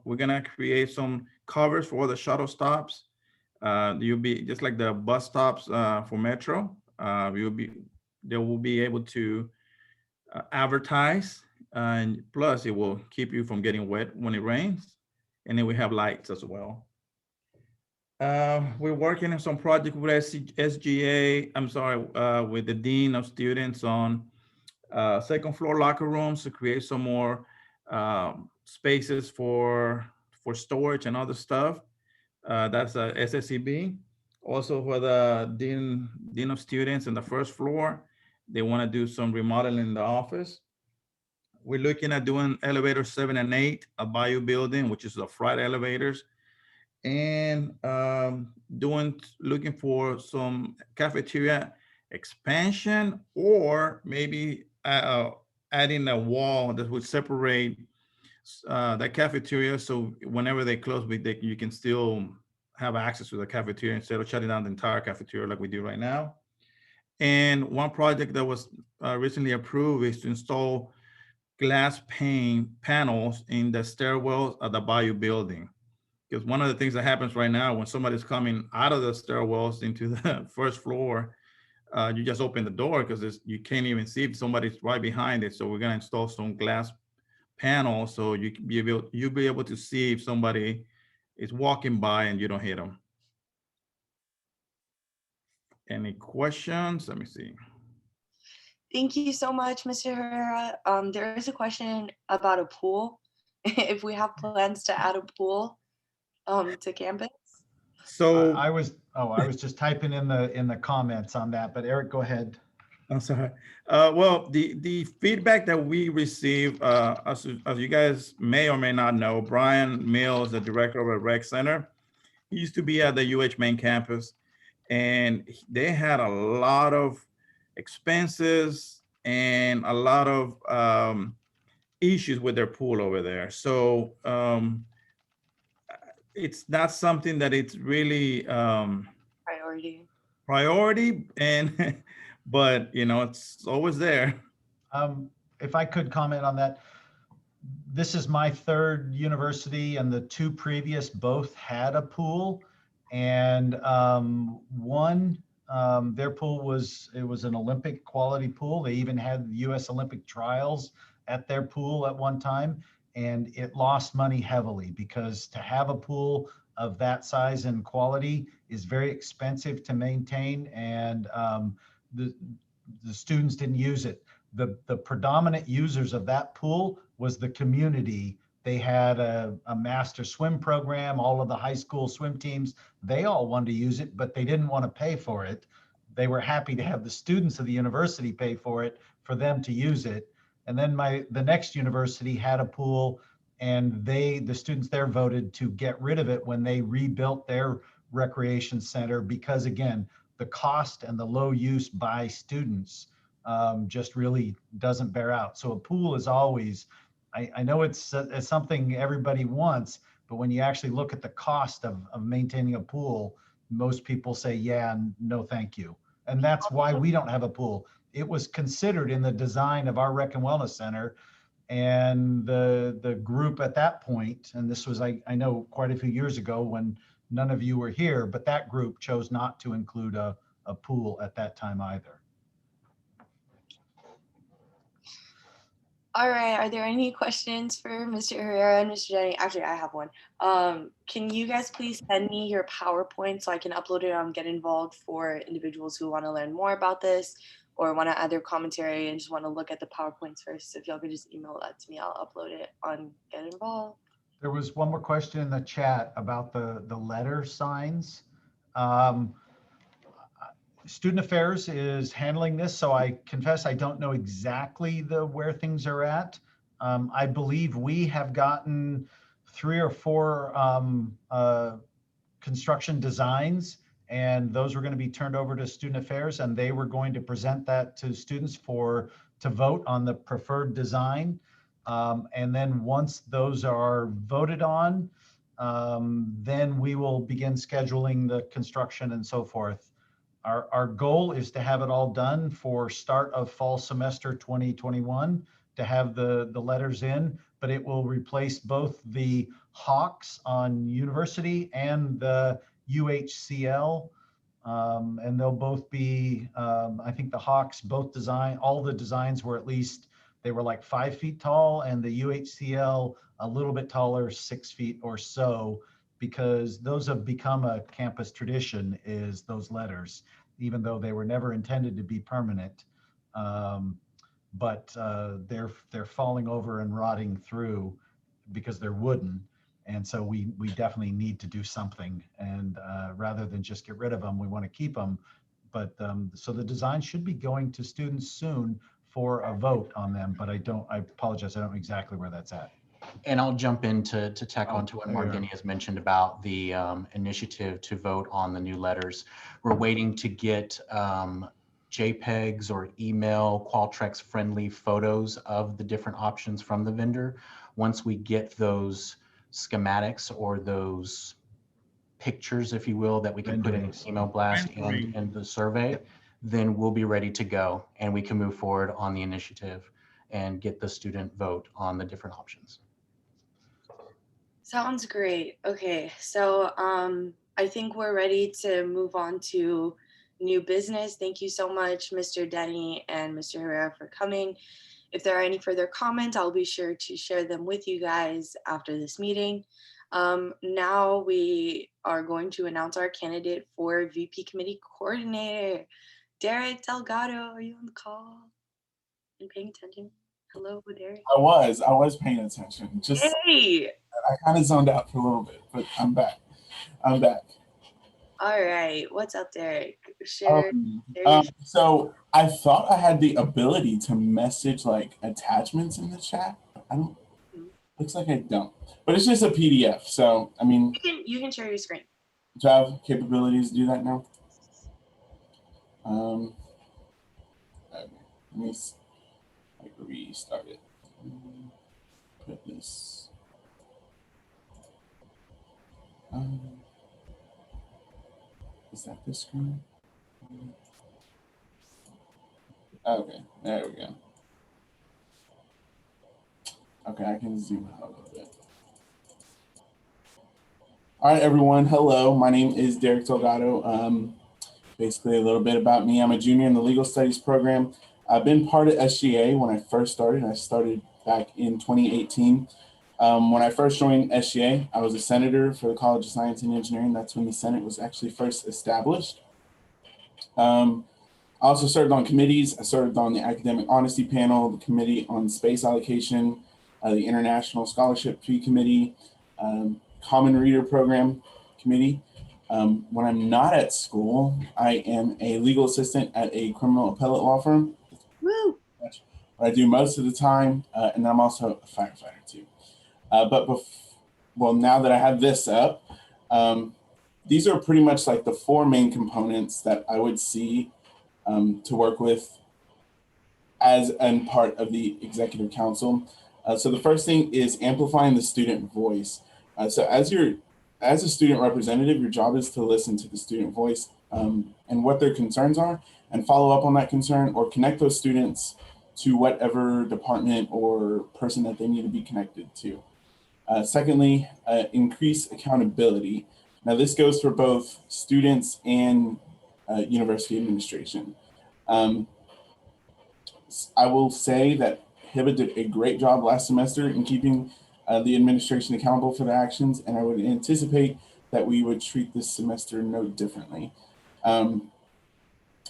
we're going to create some covers for the shuttle stops. You'll be just like the bus stops for Metro. They will be able to advertise, and plus it will keep you from getting wet when it rains. And then we have lights as well. We're working on some project with SGA. I'm sorry, with the Dean of Students on second floor locker rooms to create some more spaces for storage and other stuff. That's SSCB. Also for the Dean of Students in the first floor, they want to do some remodeling in the office. We're looking at doing elevator 7 and 8 at Bayou Building, which is the freight elevators, and looking for some cafeteria expansion, or maybe adding a wall that would separate the cafeteria, so whenever they close, you can still have access to the cafeteria instead of shutting down the entire cafeteria like we do right now. And one project that was recently approved is to install glass pane panels in the stairwells of the Bayou Building. Because one of the things that happens right now when somebody's coming out of the stairwells into the first floor, you just open the door because you can't even see if somebody's right behind it. So we're gonna install some glass panels so you'll be able to see if somebody is walking by and you don't hit them. Any questions? Let me see. Thank you so much, Mr. Herrera. There is a question about a pool. If we have plans to add a pool to campus. So I was just typing in the comments on that, but Eric, go ahead. I'm sorry. Well, the feedback that we receive, as you guys may or may not know, Brian Mills, the director of a rec center, he used to be at the UH main campus, and they had a lot of expenses and a lot of issues with their pool over there. So it's not something that it's really priority, and but it's always there. If I could comment on that, this is my third university, and the two previous both had a pool, and one their pool was an Olympic quality pool. They even had U.S. Olympic trials at their pool at one time, and it lost money heavily because to have a pool of that size and quality is very expensive to maintain, and the students didn't use it. The predominant users of that pool was the community. They had a master swim program. All of the high school swim teams, they all wanted to use it, but they didn't want to pay for it. They were happy to have the students of the university pay for it, for them to use it. And then the next university had a pool, and the students there voted to get rid of it when they rebuilt their recreation center, because again, the cost and the low use by students just really doesn't bear out. So a pool is always, I know it's something everybody wants, but when you actually look at the cost of maintaining a pool, most people say, yeah, no, thank you. And that's why we don't have a pool. It was considered in the design of our Rec and Wellness Center, and the group at that point, and this was, I know, quite a few years ago when none of you were here, but that group chose not to include a pool at that time either. All right, are there any questions for Mr. Herrera and Mr. Jenny? Actually, I have one. Can you guys please send me your PowerPoint so I can upload it on Get Involved for individuals who want to learn more about this or want to add their commentary and just want to look at the PowerPoints first? So if y'all could just email that to me, I'll upload it on Get Involved. There was one more question in the chat about the letter signs. Student Affairs is handling this, so I confess I don't know exactly where things are at. I believe we have gotten 3 or 4 construction designs, and those were going to be turned over to Student Affairs, and they were going to present that to students to vote on the preferred design. And then once those are voted on, then we will begin scheduling the construction and so forth. Our goal is to have it all done for start of fall semester 2021, to have the letters in, but it will replace both the Hawks on University and the UHCL. And they'll both be, I think the Hawks, all the designs were at least, they were like 5 feet tall, and the UHCL a little bit taller, 6 feet or so, because those have become a campus tradition, is those letters, even though they were never intended to be permanent. But they're falling over and rotting through because they're wooden. And so we definitely need to do something. And rather than just get rid of them, we want to keep them. But so the design should be going to students soon for a vote on them, but I apologize, I don't know exactly where that's at. And I'll jump in to tack Oh, on to what there you are. Margini has mentioned about the initiative to vote on the new letters. We're waiting to get JPEGs or email Qualtrics friendly photos of the different options from the vendor. Once we get those schematics or those pictures, if you will, that we can put in an email blast and the survey, then we'll be ready to go and we can move forward on the initiative and get the student vote on the different options. Sounds great. Okay, so I think we're ready to move on to new business. Thank you so much, Mr. Denny and Mr. Herrera, for coming. If there are any further comments, I'll be sure to share them with you guys after this meeting. Now we are going to announce our candidate for VP Committee Coordinator. Derek Delgado, are you on the call and paying attention? Hello, Derek. I was paying attention. Just Hey! I kind of zoned out for a little bit, but I'm back. I'm back. All right, what's up, Derek? Share. So I thought I had the ability to message like attachments in the chat. I don't. Looks like I don't. But it's just a PDF. So I mean, you can share your screen. Do I have capabilities to do that now? Okay, let me like restart it. Put this. Is that the screen? Okay, there we go. Okay, I can zoom out a little bit. All right, everyone. Hello, my name is Derek Delgado. Basically, a little bit about me. I'm a junior in the legal studies program. I've been part of SGA when I first started. I started back in 2018. When I first joined SGA, I was a senator for the College of Science and Engineering. That's when the Senate was actually first established. I also served on committees. I served on the Academic Honesty Panel, the Committee on Space Allocation, the International Scholarship Fee Committee, Common Reader Program Committee. When I'm not at school, I am a legal assistant at a criminal appellate law firm. Woo! What I do most of the time, and I'm also a firefighter too. Well, now that I have this up, these are pretty much like the four main components that I would see to work with as and part of the executive council. So the first thing is amplifying the student voice. So as a student representative, your job is to listen to the student voice and what their concerns are and follow up on that concern or connect those students to whatever department or person that they need to be connected to. Secondly, increase accountability. Now this goes for both students and university administration. I will say that HIBA did a great job last semester in keeping the administration accountable for their actions, and I would anticipate that we would treat this semester no differently. While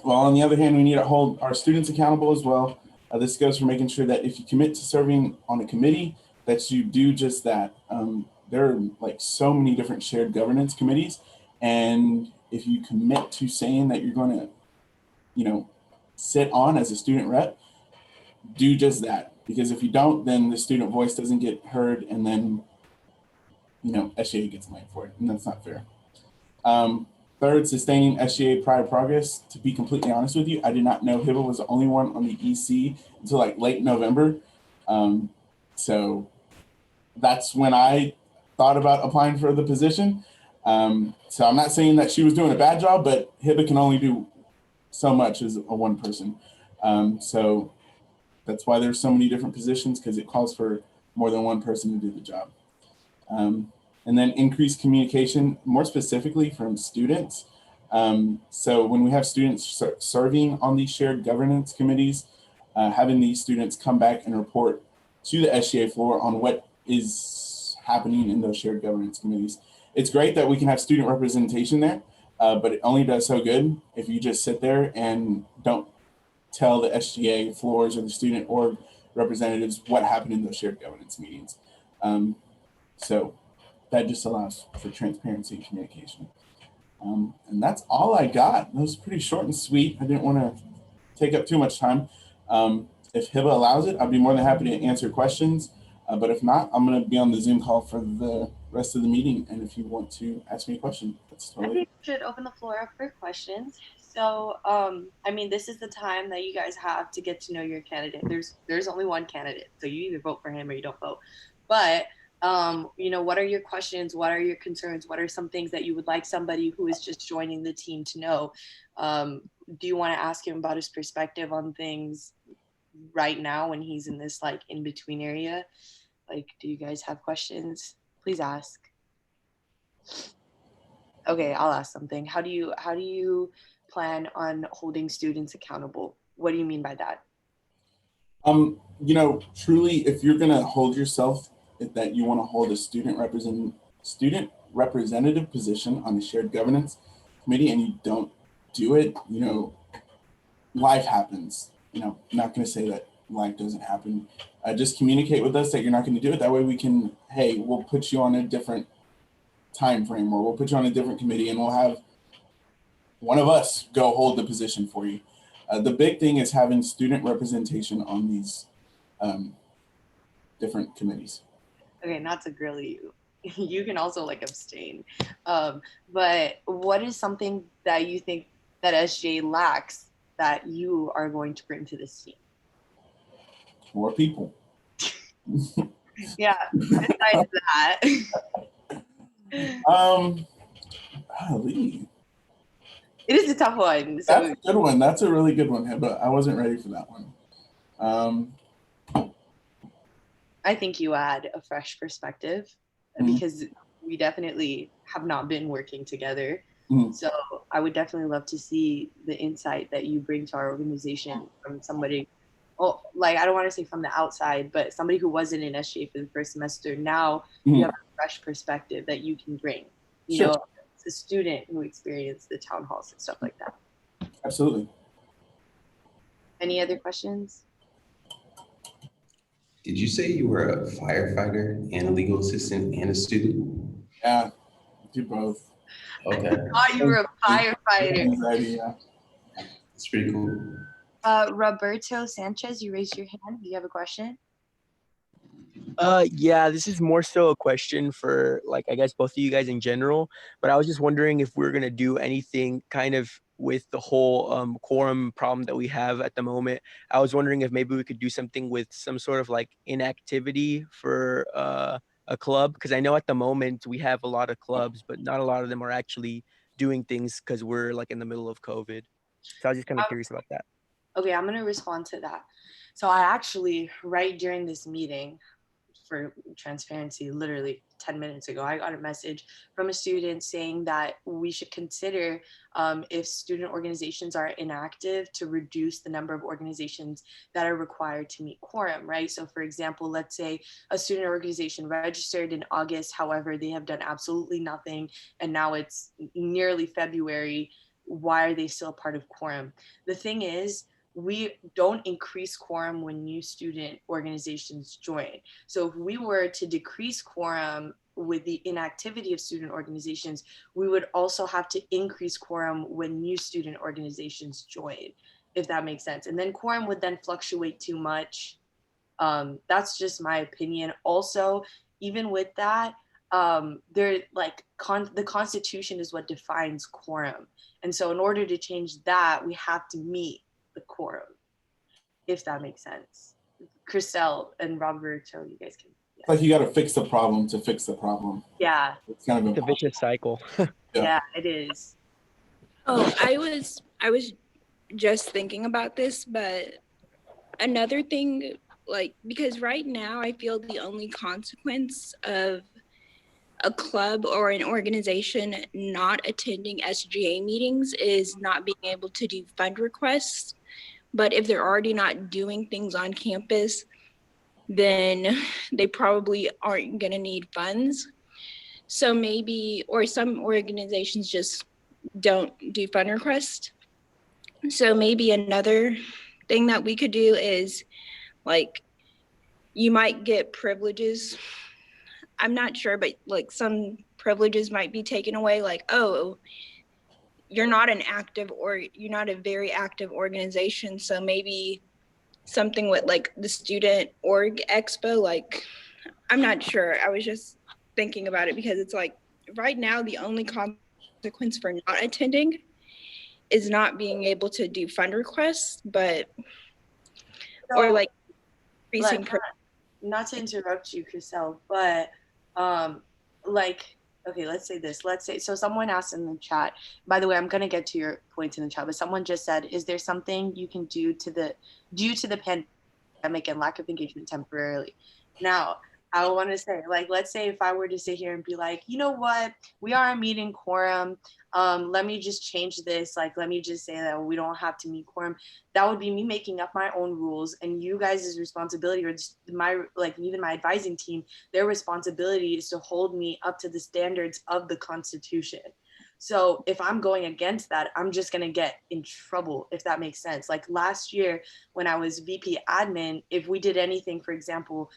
on the other hand, we need to hold our students accountable as well. This goes for making sure that if you commit to serving on a committee, that you do just that. There are like so many different shared governance committees, and if you commit to saying that you're going to, sit on as a student rep, do just that. Because if you don't, then the student voice doesn't get heard, and then, SGA gets blamed for it, and that's not fair. Third, sustaining SGA prior progress. To be completely honest with you, I did not know HIBA was the only one on the EC until like late November. So that's when I thought about applying for the position. So I'm not saying that she was doing a bad job, but HIBA can only do so much as a one person. So that's why there's so many different positions, because it calls for more than one person to do the job. And then increase communication, more specifically from students. So when we have students serving on these shared governance committees, having these students come back and report to the SGA floor on what is happening in those shared governance committees. It's great that we can have student representation there, but it only does so good if you just sit there and don't tell the SGA floors or the student org representatives what happened in those shared governance meetings. So that just allows for transparency and communication. And that's all I got. That was pretty short and sweet. I didn't want to take up too much time. if Hiba allows it, I'd be more than happy to answer questions. But if not, I'm going to be on the Zoom call for the rest of the meeting. And if you want to ask me a question, that's I totally. think we should open the floor up for questions. So, I mean, this is the time that you guys have to get to know your candidate. There's only one candidate, so you either vote for him or you don't vote. But you know, what are your questions? What are your concerns? What are some things that you would like somebody who is just joining the team to know? Do you want to ask him about his perspective on things right now when he's in this like in between area? Like, do you guys have questions? Please ask. Okay, I'll ask something. How do you plan on holding students accountable? What do you mean by that? You know, truly, if you're going to hold yourself that you want to hold a student representative position on the shared governance committee and you don't do it, you know, life happens. You know, I'm not going to say that life doesn't happen. Just communicate with us that you're not going to do it. That way we can, hey, we'll put you on a different time frame, or we'll put you on a different committee and we'll have one of us go hold the position for you. The big thing is having student representation on these different committees. Okay, not to grill you. You can also like abstain. But what is something that you think that SGA lacks that you are going to bring to this team? More people. Yeah, besides that. Golly. It is a tough one. So That's a good one. That's a really good one, but I wasn't ready for that one. I think you add a fresh perspective because we definitely have not been working together. So I would definitely love to see the insight that you bring to our organization from somebody, well, like I don't want to say from the outside, but somebody who wasn't in SGA for the first semester. Now you have a fresh perspective that you can bring. You know, as a student who experienced the town halls and stuff like that. Absolutely. Any other questions? Did you say you were a firefighter and a legal assistant and a student? Yeah, do both. Okay. I thought you were a firefighter. Anxiety, yeah. It's pretty cool. Roberto Sanchez, you raised your hand. Do you have a question? Yeah, this is more so a question for like, I guess both of you guys in general, but I was just wondering if we're gonna do anything kind of with the whole quorum problem that we have at the moment. I was wondering if maybe we could do something with some sort of like inactivity for a club, because I know at the moment we have a lot of clubs, but not a lot of them are actually doing things because we're like in the middle of COVID. So I was just kind of curious about that. Okay, I'm gonna respond to that. So I actually, right during this meeting, for transparency, literally 10 minutes ago, I got a message from a student saying that we should consider if student organizations are inactive to reduce the number of organizations that are required to meet quorum, right? So for example, let's say a student organization registered in August, however, they have done absolutely nothing, and now it's nearly February. Why are they still part of quorum? The thing is, we don't increase quorum when new student organizations join. So if we were to decrease quorum with the inactivity of student organizations, we would also have to increase quorum when new student organizations join, if that makes sense. And then quorum would then fluctuate too much. That's just my opinion. Also, even with that, the Constitution is what defines quorum. And so in order to change that, we have to meet the quorum, if that makes sense. Christelle and Roberto, you guys can. It's like you got to fix the problem to fix the problem. Yeah. It's kind of It's a vicious cycle. Yeah, it is. Oh, I was just thinking about this, but another thing, like, because right now I feel the only consequence of a club or an organization not attending SGA meetings is not being able to do fund requests. But if they're already not doing things on campus, then they probably aren't going to need funds. So maybe, or some organizations just don't do fund requests. So maybe another thing that we could do is, like, you might get privileges. I'm not sure, but like some privileges might be taken away, like, oh, you're not an active, or you're not a very active organization, so maybe something with like the student org expo. Like, I'm not sure. I was just thinking about it because it's like right now the only consequence for not attending is not being able to do fund requests, but or like increasing. Not to interrupt you, Chriselle, but like, okay, let's say this. Let's say, so someone asked in the chat, by the way, I'm gonna get to your points in the chat, but someone just said, is there something you can do due to the pandemic and lack of engagement temporarily? Now, I want to say, like, let's say if I were to sit here and be like, you know what, we are a meeting quorum. Let me just change this. Like, let me just say that we don't have to meet quorum. That would be me making up my own rules, and you guys' responsibility, or just my, like, even my advising team, their responsibility is to hold me up to the standards of the Constitution. So if I'm going against that, I'm just going to get in trouble, if that makes sense. Like last year when I was VP admin, if we did anything, for example,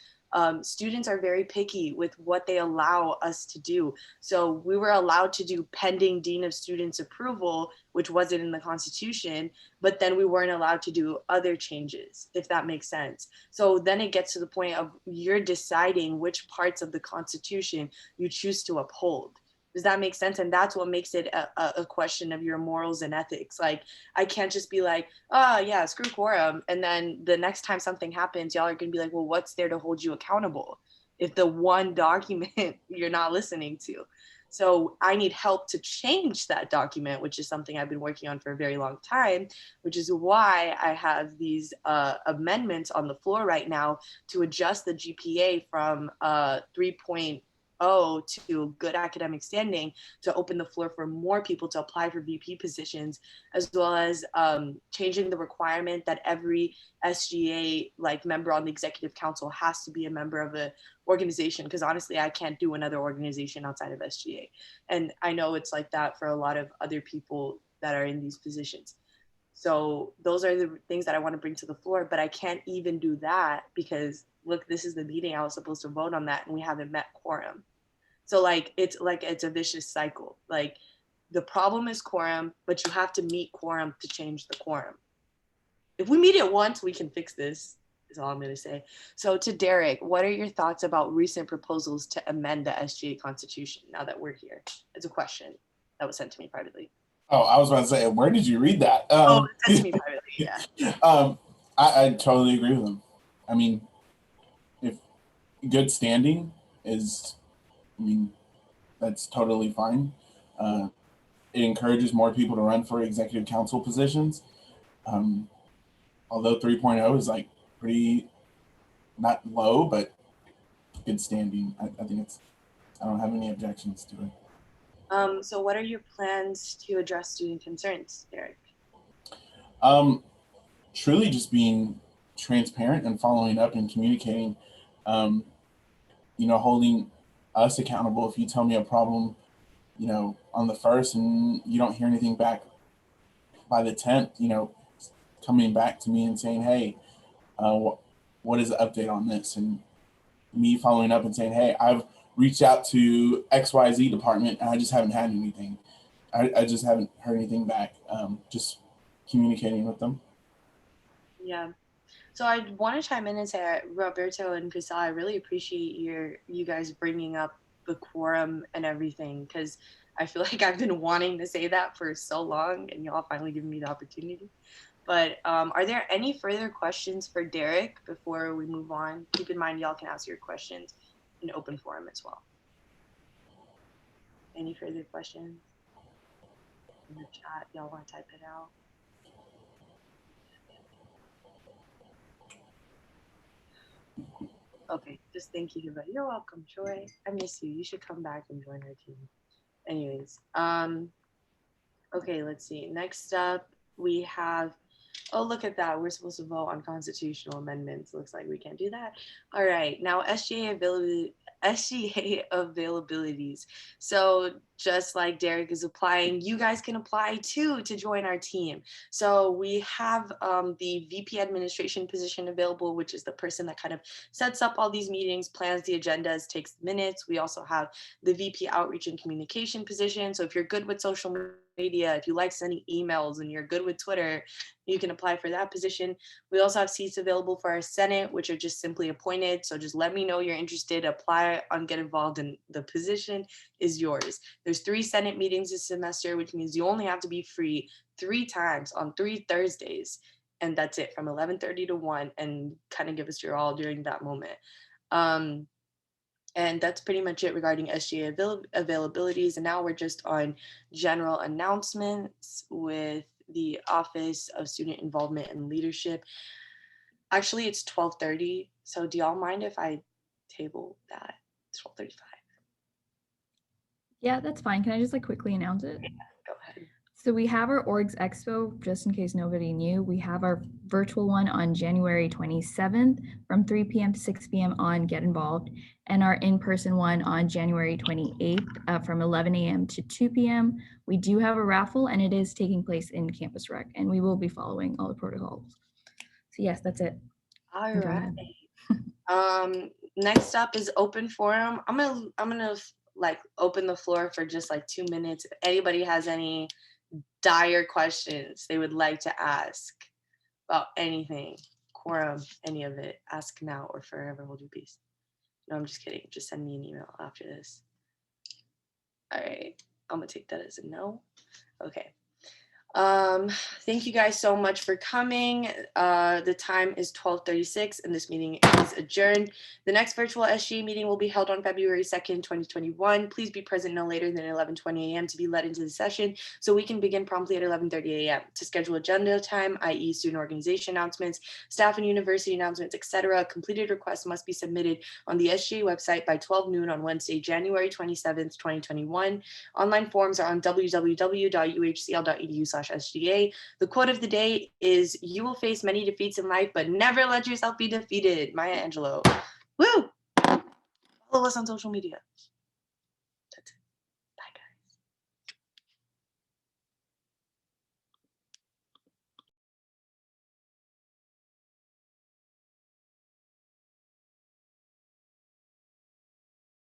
students are very picky with what they allow us to do. So we were allowed to do pending Dean of Students approval, which wasn't in the Constitution, but then we weren't allowed to do other changes, if that makes sense. So then it gets to the point of you're deciding which parts of the Constitution you choose to uphold. Does that make sense? And that's what makes it a question of your morals and ethics. Like, I can't just be like, oh yeah, screw quorum. And then the next time something happens, y'all are gonna be like, well, what's there to hold you accountable if the one document you're not listening to? So I need help to change that document, which is something I've been working on for a very long time, which is why I have these amendments on the floor right now to adjust the GPA from 3.0 to good academic standing, to open the floor for more people to apply for VP positions, as well as changing the requirement that every SGA like member on the executive council has to be a member of an organization, because honestly I can't do another organization outside of SGA, and I know it's like that for a lot of other people that are in these positions. So those are the things that I want to bring to the floor, but I can't even do that because look, this is the meeting I was supposed to vote on that and we haven't met quorum. So like it's a vicious cycle. Like the problem is quorum, but you have to meet quorum to change the quorum. If we meet it once, we can fix this, is all I'm going to say. So to Derek, what are your thoughts about recent proposals to amend the SGA Constitution now that we're here? It's a question that was sent to me privately. Oh, I was about to say, where did you read that? Sent to me privately, yeah. I totally agree with him. I mean, if good standing is, I mean, that's totally fine. It encourages more people to run for executive council positions. Although 3.0 is like pretty, not low, but good standing. I think I don't have any objections to it. So what are your plans to address student concerns, Derek? Truly just being transparent and following up and communicating, holding us accountable. If you tell me a problem, on the 1st and you don't hear anything back by the 10th, coming back to me and saying, hey, what is the update on this? And me following up and saying, hey, I've reached out to XYZ department and I just haven't had anything. I just haven't heard anything back. Just communicating with them. Yeah. So I want to chime in and say, Roberto and Priscilla, I really appreciate you guys bringing up the quorum and everything, because I feel like I've been wanting to say that for so long and y'all finally giving me the opportunity. But are there any further questions for Derek before we move on? Keep in mind, y'all can ask your questions in open forum as well. Any further questions in the chat? Y'all want to type it out? Okay, just thank you, but you're welcome, Troy. I miss you. You should come back and join our team. Anyways, okay, let's see. Next up, we have, oh, look at that. We're supposed to vote on constitutional amendments. Looks like we can't do that. All right, now SGA availabilities. So just like Derek is applying, you guys can apply too to join our team. So we have the VP administration position available, which is the person that kind of sets up all these meetings, plans the agendas, takes minutes. We also have the VP outreach and communication position. So if you're good with social media, if you like sending emails and you're good with Twitter, you can apply for that position. We also have seats available for our Senate, which are just simply appointed. So just let me know you're interested, apply and get involved, and the position is yours. There's 3 Senate meetings this semester, which means you only have to be free 3 times on 3 Thursdays. And that's it, from 11:30 to 1, and kind of give us your all during that moment. And that's pretty much it regarding SGA availabilities. And now we're just on general announcements with the Office of Student Involvement and Leadership. Actually, it's 12:30. So do y'all mind if I table that? It's 12:35. Yeah, that's fine. Can I just like quickly announce it? Yeah, go ahead. So we have our Orgs Expo, just in case nobody knew. We have our virtual one on January 27th from 3 p.m. to 6 p.m. on Get Involved, and our in-person one on January 28th from 11 a.m. to 2 p.m. We do have a raffle, and it is taking place in Campus Rec, and we will be following all the protocols. So yes, that's it. All Go right. ahead. Next up is open forum. I'm gonna like open the floor for just like 2 minutes. If anybody has any dire questions they would like to ask about anything, quorum, any of it, ask now or forever hold your peace. No, I'm just kidding. Just send me an email after this. All right, I'm gonna take that as a no. Okay. Thank you guys so much for coming. The time is 12:36 and this meeting is adjourned. The next virtual SGA meeting will be held on February 2nd, 2021. Please be present no later than 11:20 a.m. to be led into the session so we can begin promptly at 11:30 a.m. To schedule agenda time, i.e. student organization announcements, staff and university announcements, etc., completed requests must be submitted on the SGA website by 12 noon on Wednesday, January 27th, 2021. Online forms are on www.uhcl.edu/SGA. The quote of the day is, "You will face many defeats in life, but never let yourself be defeated." Maya Angelou. Woo! Follow us on social media.